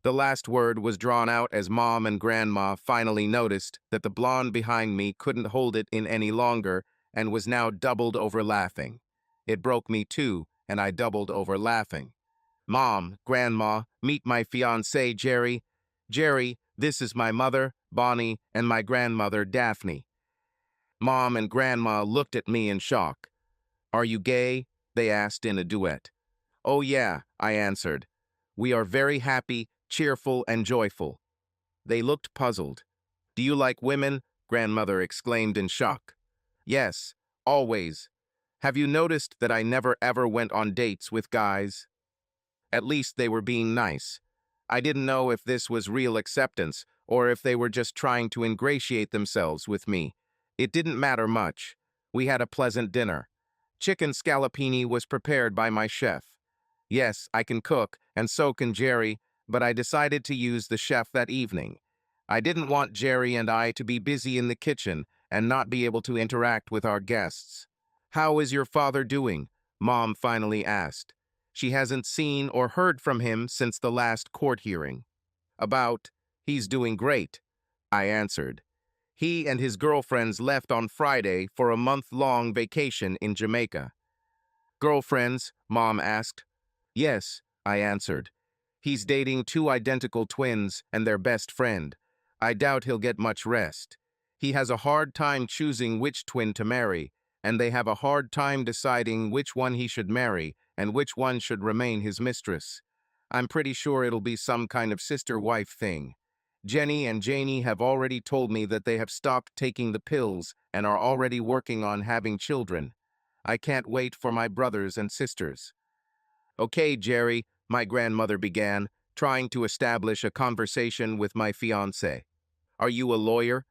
The last word was drawn out as Mom and Grandma finally noticed that the blonde behind me couldn't hold it in any longer and was now doubled over laughing. It broke me too, and I doubled over laughing. Mom, Grandma, meet my fiancé, Jerry. Jerry, this is my mother, Bonnie, and my grandmother, Daphne. Mom and Grandma looked at me in shock. Are you gay? They asked in a duet. Oh yeah, I answered. We are very happy, cheerful, and joyful. They looked puzzled. Do you like women? Grandmother exclaimed in shock. Yes, always. Have you noticed that I never ever went on dates with guys? At least they were being nice. I didn't know if this was real acceptance or if they were just trying to ingratiate themselves with me. It didn't matter much. We had a pleasant dinner. Chicken scallopini was prepared by my chef. Yes, I can cook, and so can Jerry, but I decided to use the chef that evening. I didn't want Jerry and I to be busy in the kitchen and not be able to interact with our guests. How is your father doing? Mom finally asked. She hasn't seen or heard from him since the last court hearing. He's doing great, I answered. He and his girlfriends left on Friday for a month-long vacation in Jamaica. Girlfriends? Mom asked. Yes, I answered. He's dating two identical twins and their best friend. I doubt he'll get much rest. He has a hard time choosing which twin to marry, and they have a hard time deciding which one he should marry and which one should remain his mistress. I'm pretty sure it'll be some kind of sister-wife thing. Jenny and Janie have already told me that they have stopped taking the pills and are already working on having children. I can't wait for my brothers and sisters. Okay, Jerry, my grandmother began, trying to establish a conversation with my fiancé. Are you a lawyer?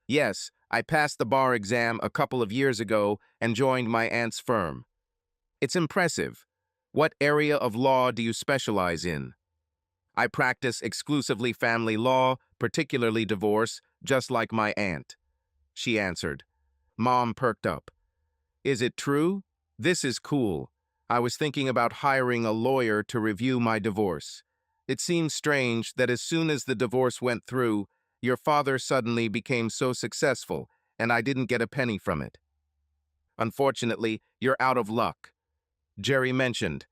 Yes, I passed the bar exam a couple of years ago and joined my aunt's firm. It's impressive. What area of law do you specialize in? I practice exclusively family law, particularly divorce, just like my aunt, she answered. Mom perked up. Is it true? This is cool. I was thinking about hiring a lawyer to review my divorce. It seems strange that as soon as the divorce went through, your father suddenly became so successful, and I didn't get a penny from it. Unfortunately, you're out of luck. Jerry mentioned,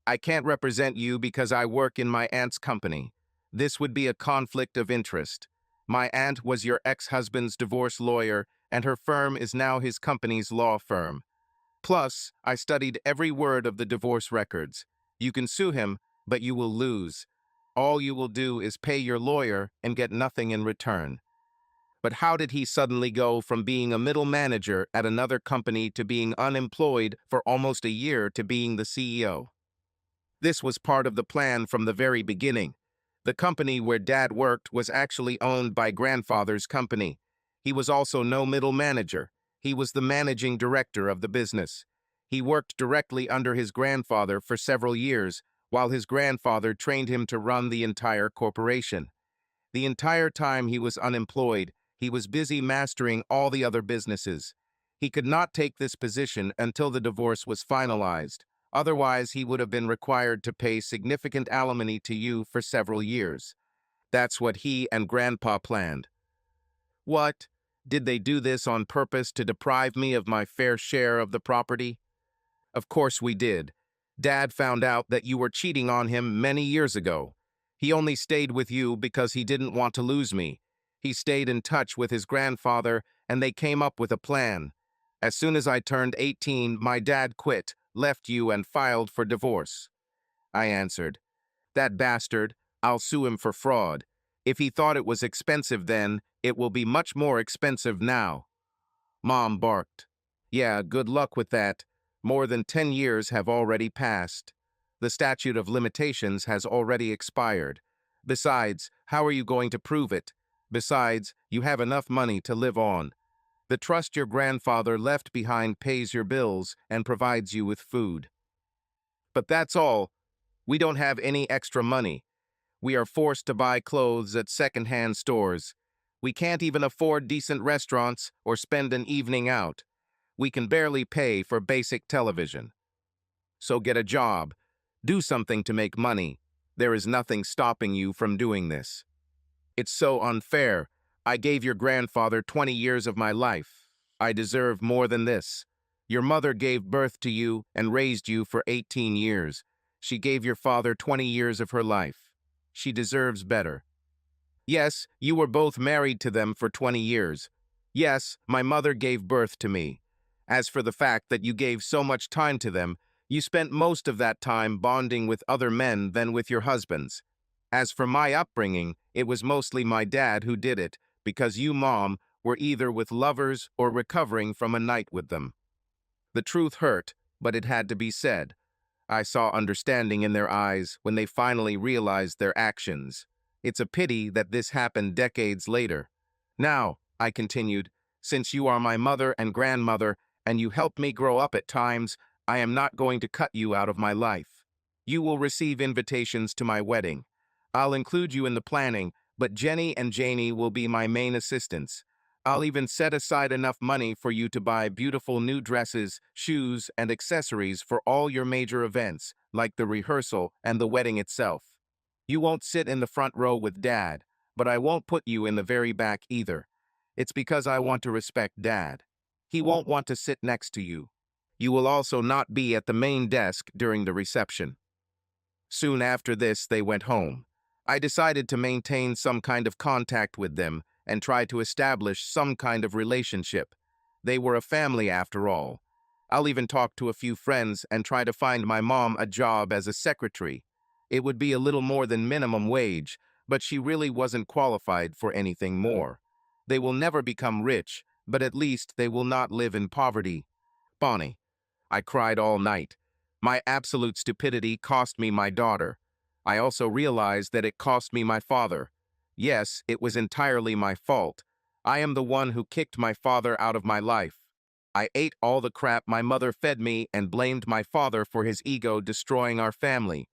I can't represent you because I work in my aunt's company. This would be a conflict of interest. My aunt was your ex-husband's divorce lawyer, and her firm is now his company's law firm. Plus, I studied every word of the divorce records. You can sue him, but you will lose. All you will do is pay your lawyer and get nothing in return. But how did he suddenly go from being a middle manager at another company to being unemployed for almost a year to being the CEO? This was part of the plan from the very beginning. The company where Dad worked was actually owned by Grandfather's company. He was also no middle manager. He was the managing director of the business. He worked directly under his grandfather for several years, while his grandfather trained him to run the entire corporation. The entire time he was unemployed, he was busy mastering all the other businesses. He could not take this position until the divorce was finalized. Otherwise, he would have been required to pay significant alimony to you for several years. That's what he and Grandpa planned. What? Did they do this on purpose to deprive me of my fair share of the property? Of course we did. Dad found out that you were cheating on him many years ago. He only stayed with you because he didn't want to lose me. He stayed in touch with his grandfather, and they came up with a plan. As soon as I turned 18, my dad quit, left you, and filed for divorce. I answered, that bastard, I'll sue him for fraud. If he thought it was expensive then, it will be much more expensive now. Mom barked. Yeah, good luck with that. More than 10 years have already passed. The statute of limitations has already expired. Besides, how are you going to prove it? Besides, you have enough money to live on. The trust your grandfather left behind pays your bills and provides you with food. But that's all. We don't have any extra money. We are forced to buy clothes at second-hand stores. We can't even afford decent restaurants or spend an evening out. We can barely pay for basic television. So get a job. Do something to make money. There is nothing stopping you from doing this. It's so unfair. I gave your grandfather 20 years of my life. I deserve more than this. Your mother gave birth to you and raised you for 18 years. She gave your father 20 years of her life. She deserves better. Yes, you were both married to them for 20 years. Yes, my mother gave birth to me. As for the fact that you gave so much time to them, you spent most of that time bonding with other men than with your husbands. As for my upbringing, it was mostly my dad who did it, because you, Mom, were either with lovers or recovering from a night with them. The truth hurt, but it had to be said. I saw understanding in their eyes when they finally realized their actions. It's a pity that this happened decades later. Now, I continued, since you are my mother and grandmother, and you helped me grow up at times, I am not going to cut you out of my life. You will receive invitations to my wedding. I'll include you in the planning, but Jenny and Janie will be my main assistants. I'll even set aside enough money for you to buy beautiful new dresses, shoes, and accessories for all your major events, like the rehearsal and the wedding itself. You won't sit in the front row with Dad, but I won't put you in the very back either. It's because I want to respect Dad. He won't want to sit next to you. You will also not be at the main desk during the reception. Soon after this, they went home. I decided to maintain some kind of contact with them and try to establish some kind of relationship. They were a family after all. I'll even talk to a few friends and try to find my mom a job as a secretary. It would be a little more than minimum wage, but she really wasn't qualified for anything more. They will never become rich, but at least they will not live in poverty. Bonnie. I cried all night. My absolute stupidity cost me my daughter. I also realized that it cost me my father. Yes, it was entirely my fault. I am the one who kicked my father out of my life. I ate all the crap my mother fed me and blamed my father for his ego destroying our family.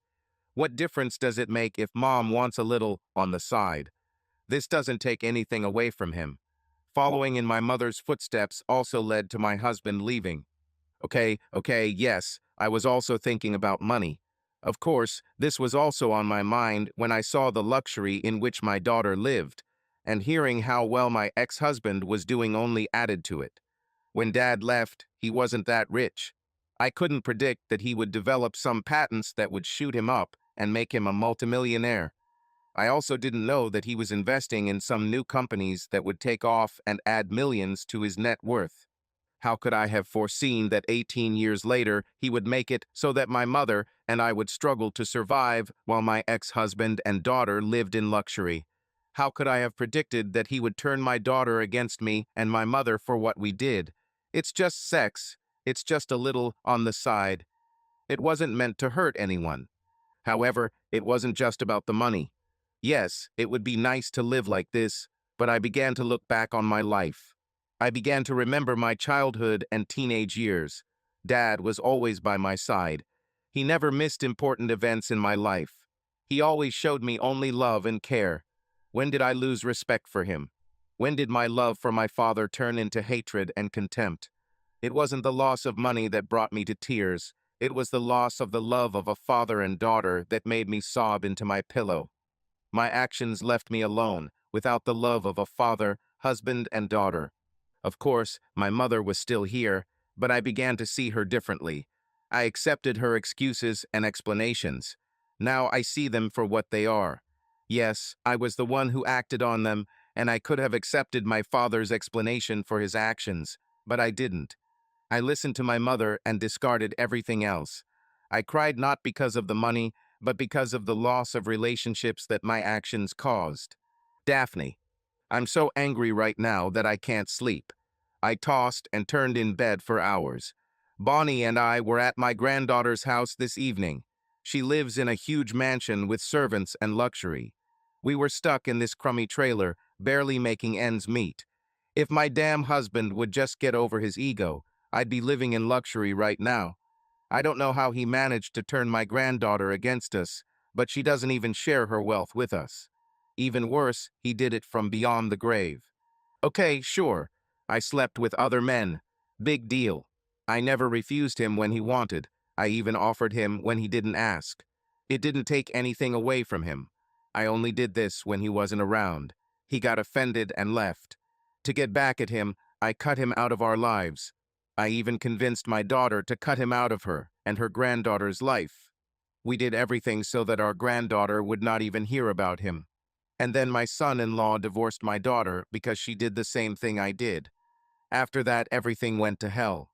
What difference does it make if Mom wants a little on the side? This doesn't take anything away from him. Following in my mother's footsteps also led to my husband leaving. Okay, yes, I was also thinking about money. Of course, this was also on my mind when I saw the luxury in which my daughter lived, and hearing how well my ex-husband was doing only added to it. When Dad left, he wasn't that rich. I couldn't predict that he would develop some patents that would shoot him up and make him a multimillionaire. I also didn't know that he was investing in some new companies that would take off and add millions to his net worth. How could I have foreseen that 18 years later he would make it so that my mother and I would struggle to survive while my ex-husband and daughter lived in luxury? How could I have predicted that he would turn my daughter against me and my mother for what we did? It's just sex. It's just a little on the side. It wasn't meant to hurt anyone. However, it wasn't just about the money. Yes, it would be nice to live like this, but I began to look back on my life. I began to remember my childhood and teenage years. Dad was always by my side. He never missed important events in my life. He always showed me only love and care. When did I lose respect for him? When did my love for my father turn into hatred and contempt? It wasn't the loss of money that brought me to tears. It was the loss of the love of a father and daughter that made me sob into my pillow. My actions left me alone, without the love of a father, husband, and daughter. Of course, my mother was still here, but I began to see her differently. I accepted her excuses and explanations. Now I see them for what they are. Yes, I was the one who acted on them, and I could have accepted my father's explanation for his actions, but I didn't. I listened to my mother and discarded everything else. I cried not because of the money, but because of the loss of relationships that my actions caused. Daphne, I'm so angry right now that I can't sleep. I tossed and turned in bed for hours. Bonnie and I were at my granddaughter's house this evening. She lives in a huge mansion with servants and luxury. We were stuck in this crummy trailer, barely making ends meet. If my damn husband would just get over his ego, I'd be living in luxury right now. I don't know how he managed to turn my granddaughter against us, but she doesn't even share her wealth with us. Even worse, he did it from beyond the grave. Okay, sure. I slept with other men. Big deal. I never refused him when he wanted. I even offered him when he didn't ask. It didn't take anything away from him. I only did this when he wasn't around. He got offended and left. To get back at him, I cut him out of our lives. I even convinced my daughter to cut him out of her and her granddaughter's life. We did everything so that our granddaughter would not even hear about him. And then my son-in-law divorced my daughter because she did the same thing I did. After that, everything went to hell.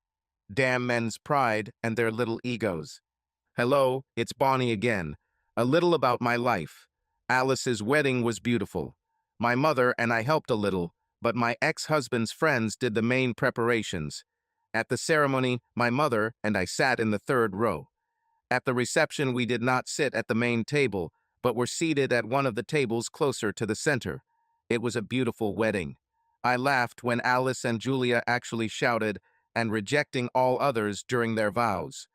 Damn men's pride and their little egos. Hello, it's Bonnie again. A little about my life. Alice's wedding was beautiful. My mother and I helped a little, but my ex-husband's friends did the main preparations. At the ceremony, my mother and I sat in the third row. At the reception, we did not sit at the main table, but were seated at one of the tables closer to the center. It was a beautiful wedding. I laughed when Alice and Julia actually shouted and rejecting all others during their vows.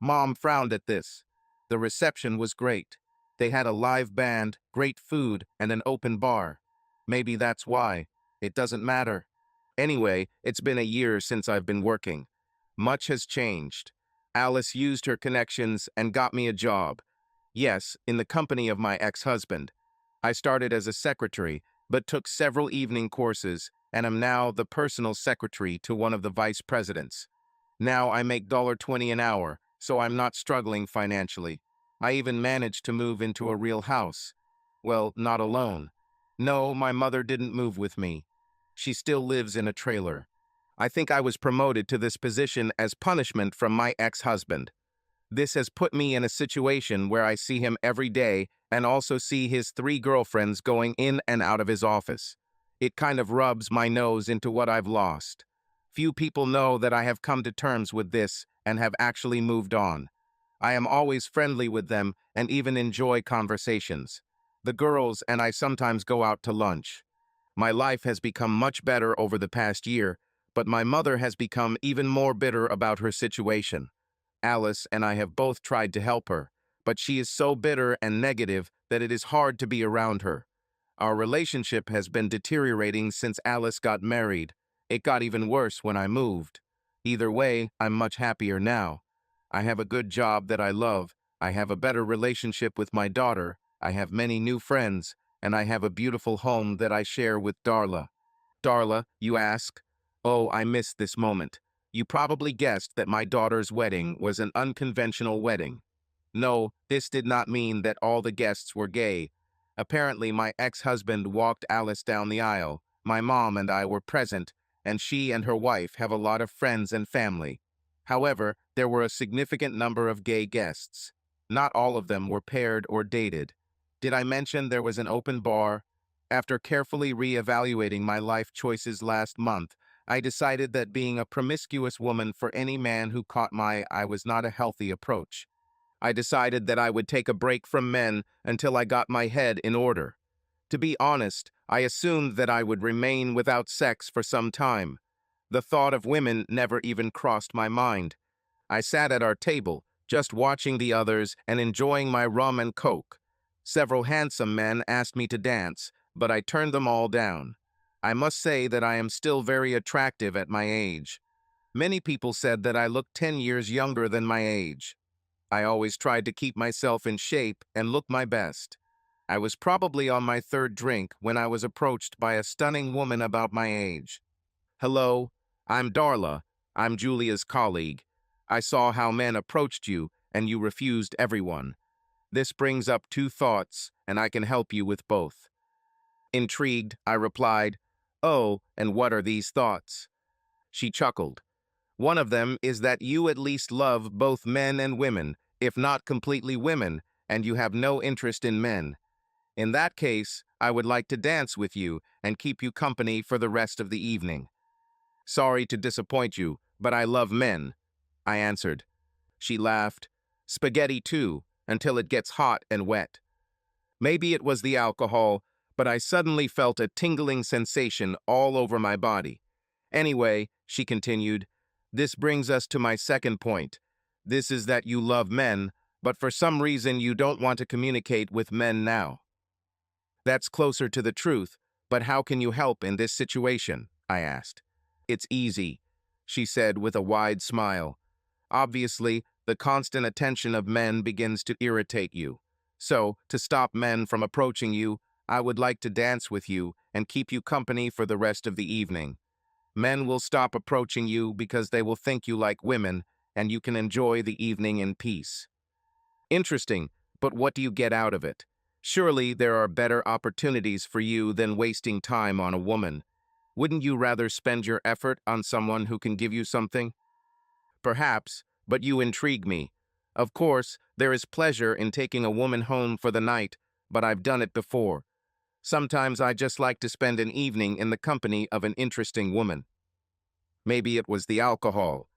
Mom frowned at this. The reception was great. They had a live band, great food, and an open bar. Maybe that's why. It doesn't matter. Anyway, it's been a year since I've been working. Much has changed. Alice used her connections and got me a job. Yes, in the company of my ex-husband. I started as a secretary, but took several evening courses, and am now the personal secretary to one of the vice presidents. Now I make $20 an hour, so I'm not struggling financially. I even managed to move into a real house. Well, not alone. No, my mother didn't move with me. She still lives in a trailer. I think I was promoted to this position as punishment from my ex-husband. This has put me in a situation where I see him every day and also see his 3 girlfriends going in and out of his office. It kind of rubs my nose into what I've lost. Few people know that I have come to terms with this and have actually moved on. I am always friendly with them and even enjoy conversations. The girls and I sometimes go out to lunch. My life has become much better over the past year, but my mother has become even more bitter about her situation. Alice and I have both tried to help her, but she is so bitter and negative that it is hard to be around her. Our relationship has been deteriorating since Alice got married. It got even worse when I moved. Either way, I'm much happier now. I have a good job that I love. I have a better relationship with my daughter. I have many new friends, and I have a beautiful home that I share with Darla. Darla, you ask? Oh, I missed this moment. You probably guessed that my daughter's wedding was an unconventional wedding. No, this did not mean that all the guests were gay. Apparently, my ex-husband walked Alice down the aisle. My mom and I were present, and she and her wife have a lot of friends and family. However, there were a significant number of gay guests. Not all of them were paired or dated. Did I mention there was an open bar? After carefully re-evaluating my life choices last month, I decided that being a promiscuous woman for any man who caught my eye was not a healthy approach. I decided that I would take a break from men until I got my head in order. To be honest, I assumed that I would remain without sex for some time. The thought of women never even crossed my mind. I sat at our table, just watching the others and enjoying my rum and coke. Several handsome men asked me to dance, but I turned them all down. I must say that I am still very attractive at my age. Many people said that I looked 10 years younger than my age. I always tried to keep myself in shape and look my best. I was probably on my 3rd drink when I was approached by a stunning woman about my age. Hello, I'm Darla. I'm Julia's colleague. I saw how men approached you, and you refused everyone. This brings up 2 thoughts, and I can help you with both. Intrigued, I replied, "Oh, and what are these thoughts?" She chuckled. One of them is that you at least love both men and women, if not completely women, and you have no interest in men. In that case, I would like to dance with you and keep you company for the rest of the evening. Sorry to disappoint you, but I love men, I answered. She laughed. Spaghetti too, until it gets hot and wet. Maybe it was the alcohol, but I suddenly felt a tingling sensation all over my body. Anyway, she continued, this brings us to my second point. This is that you love men, but for some reason you don't want to communicate with men now. That's closer to the truth, but how can you help in this situation? I asked. It's easy, she said with a wide smile. Obviously, the constant attention of men begins to irritate you. So, to stop men from approaching you, I would like to dance with you and keep you company for the rest of the evening. Men will stop approaching you because they will think you like women, and you can enjoy the evening in peace. Interesting, but what do you get out of it? Surely there are better opportunities for you than wasting time on a woman. Wouldn't you rather spend your effort on someone who can give you something? Perhaps, but you intrigue me. Of course, there is pleasure in taking a woman home for the night, but I've done it before. Sometimes I just like to spend an evening in the company of an interesting woman. Maybe it was the alcohol.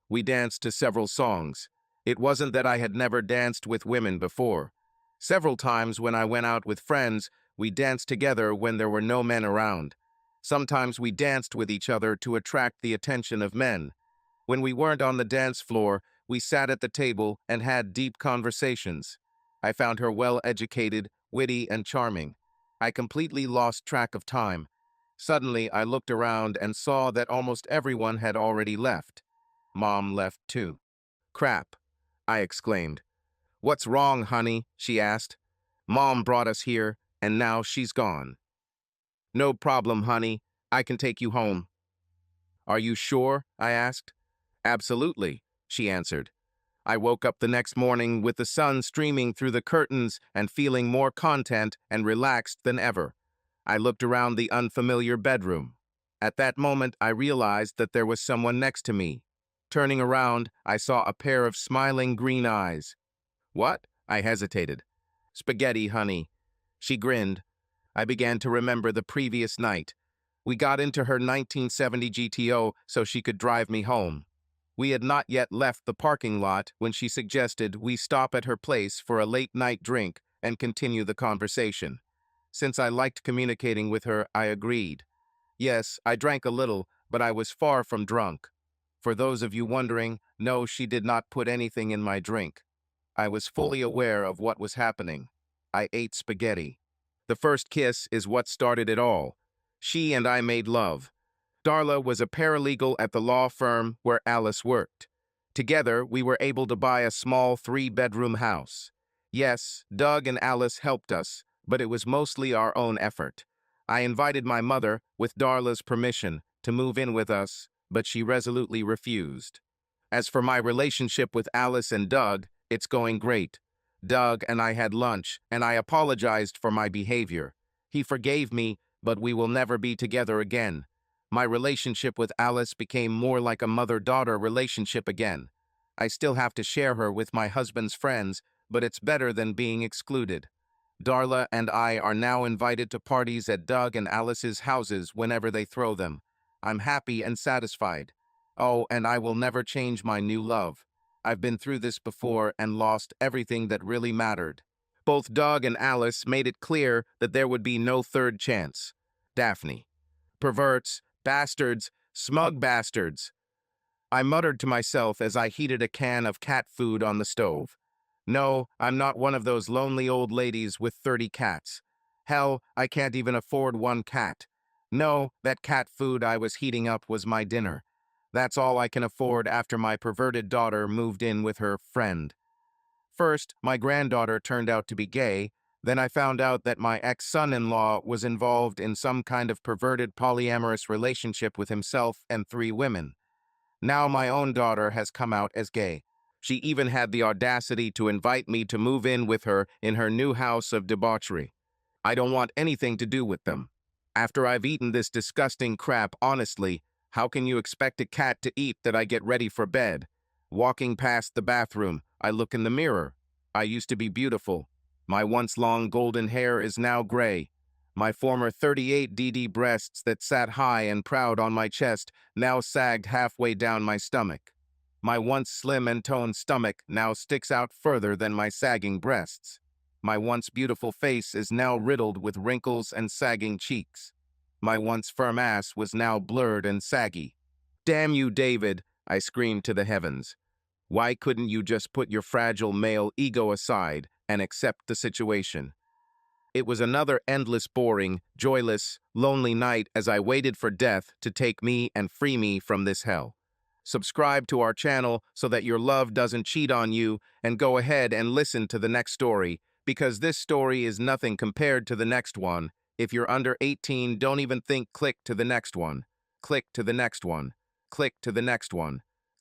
We danced to several songs. It wasn't that I had never danced with women before. Several times when I went out with friends, we danced together when there were no men around. Sometimes we danced with each other to attract the attention of men. When we weren't on the dance floor, we sat at the table and had deep conversations. I found her well-educated, witty, and charming. I completely lost track of time. Suddenly, I looked around and saw that almost everyone had already left. Mom left too. Crap, I exclaimed. What's wrong, honey? She asked. Mom brought us here, and now she's gone. No problem, honey. I can take you home. Are you sure? I asked. Absolutely, she answered. I woke up the next morning with the sun streaming through the curtains and feeling more content and relaxed than ever. I looked around the unfamiliar bedroom. At that moment, I realized that there was someone next to me. Turning around, I saw a pair of smiling green eyes. What? I hesitated. Spaghetti, honey. She grinned. I began to remember the previous night. We got into her 1970 GTO so she could drive me home. We had not yet left the parking lot when she suggested we stop at her place for a late-night drink and continue the conversation. Since I liked communicating with her, I agreed. Yes, I drank a little, but I was far from drunk. For those of you wondering, no, she did not put anything in my drink. I was fully aware of what was happening. I ate spaghetti. The first kiss is what started it all. She and I made love. Darla was a paralegal at the law firm where Alice worked. Together, we were able to buy a small 3-bedroom house. Yes, Doug and Alice helped us, but it was mostly our own effort. I invited my mother, with Darla's permission, to move in with us, but she resolutely refused. As for my relationship with Alice and Doug, it's going great. Doug and I had lunch, and I apologized for my behavior. He forgave me, but we will never be together again. My relationship with Alice became more like a mother-daughter relationship again. I still have to share her with my husband's friends, but it's better than being excluded. Darla and I are now invited to parties at Doug and Alice's houses whenever they throw them. I'm happy and satisfied. Oh, and I will never change my new love. I've been through this before and lost everything that really mattered. Both Doug and Alice made it clear that there would be no third chance. Daphne. Perverts, bastards, smug bastards. I muttered to myself as I heated a can of cat food on the stove. No, I'm not one of those lonely old ladies with 30 cats. Hell, I can't even afford one cat. No, that cat food I was heating up was my dinner. That's all I can afford after my perverted daughter moved in with her friend. First, my granddaughter turned out to be gay. Then I found out that my ex-son-in-law was involved in some kind of perverted polyamorous relationship with himself and 3 women. Now my own daughter has come out as gay. She even had the audacity to invite me to move in with her in her new house of debauchery. I don't want anything to do with them. After I've eaten this disgusting crap, honestly, how can you expect a cat to eat that I get ready for bed? Walking past the bathroom, I look in the mirror. I used to be beautiful. My once long golden hair is now gray. My former 38 DD breasts that sat high and proud on my chest now sagged halfway down my stomach. My once slim and toned stomach now sticks out further than my sagging breasts. My once beautiful face is now riddled with wrinkles and sagging cheeks. My once firm ass was now blurred and saggy. Damn you, David, I screamed to the heavens. Why couldn't you just put your fragile male ego aside and accept the situation? It was another endless, boring, joyless, lonely night as I waited for death to take me and free me from this hell. Subscribe to our channel so that your love doesn't cheat on you, and go ahead and listen to the next story, because this story is nothing compared to the next one. If you're under 18, don't even think click to the next one. Click to the next one. Click to the next one.